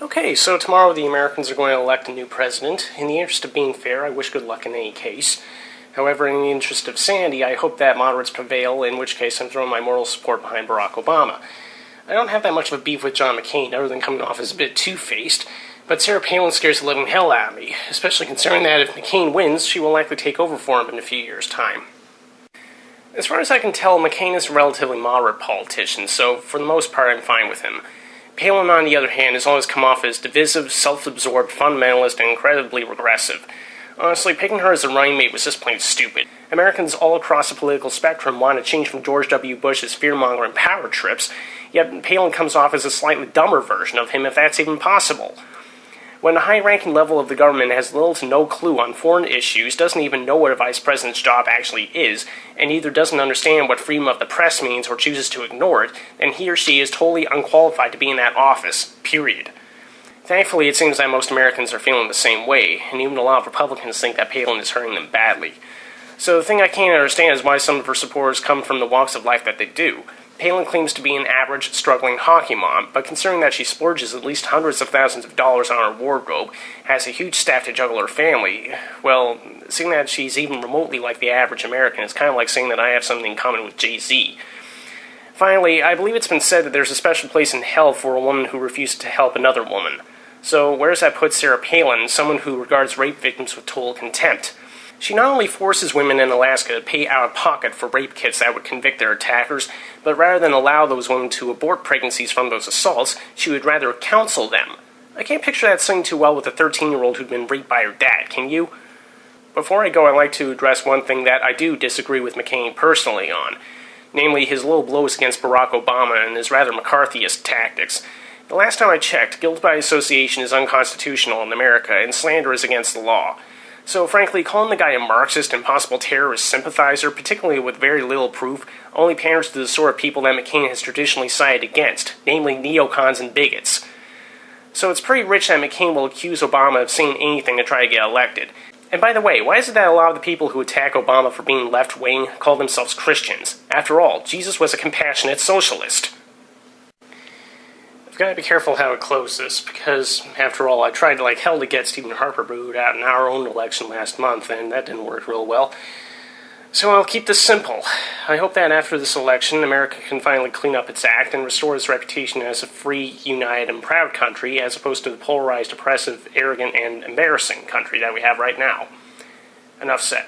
Okay, so tomorrow the Americans are going to elect a new president. In the interest of being fair, I wish good luck in any case. However, in the interest of sanity, I hope that moderates prevail, in which case I'm throwing my moral support behind Barack Obama. I don't have that much of a beef with John McCain, other than coming off as a bit two-faced, but Sarah Palin scares the living hell out of me, especially considering that if McCain wins, she will likely take over for him in a few years' time. As far as I can tell, McCain is a relatively moderate politician, so for the most part I'm fine with him. Palin, on the other hand, has always come off as divisive, self-absorbed, fundamentalist, and incredibly regressive. Honestly, picking her as a running mate was just plain stupid. Americans all across the political spectrum want to change from George W. Bush's fear-mongering power trips, yet Palin comes off as a slightly dumber version of him, if that's even possible. When the high-ranking level of the government has little to no clue on foreign issues, doesn't even know what a vice president's job actually is, and either doesn't understand what freedom of the press means or chooses to ignore it, then he or she is totally unqualified to be in that office, period. Thankfully, it seems that most Americans are feeling the same way, and even a lot of Republicans think that Palin is hurting them badly. So the thing I can't understand is why some of her supporters come from the walks of life that they do. Palin claims to be an average, struggling hockey mom, but considering that she splurges at least hundreds of thousands of dollars on her wardrobe, has a huge staff to juggle her family, well, seeing that she's even remotely like the average American is kind of like saying that I have something in common with Jay-Z. Finally, I believe it's been said that there's a special place in hell for a woman who refuses to help another woman. So where does that put Sarah Palin, someone who regards rape victims with total contempt? She not only forces women in Alaska to pay out of pocket for rape kits that would convict their attackers, but rather than allow those women to abort pregnancies from those assaults, she would rather counsel them. I can't picture that sitting too well with a 13-year-old who'd been raped by her dad, can you? Before I go, I'd like to address one thing that I do disagree with McCain personally on, namely his low blows against Barack Obama and his rather McCarthyist tactics. The last time I checked, guilt by association is unconstitutional in America, and slander is against the law. So, frankly, calling the guy a Marxist and possible terrorist sympathizer, particularly with very little proof, only panders to the sort of people that McCain has traditionally sided against, namely neocons and bigots. So it's pretty rich that McCain will accuse Obama of saying anything to try to get elected. And by the way, why is it that a lot of the people who attack Obama for being left-wing call themselves Christians? After all, Jesus was a compassionate socialist. I've got to be careful how I close this, because, after all, I tried like hell to get Stephen Harper booed out in our own election last month, and that didn't work real well. So I'll keep this simple. I hope that after this election, America can finally clean up its act and restore its reputation as a free, united, and proud country, as opposed to the polarized, oppressive, arrogant, and embarrassing country that we have right now. Enough said.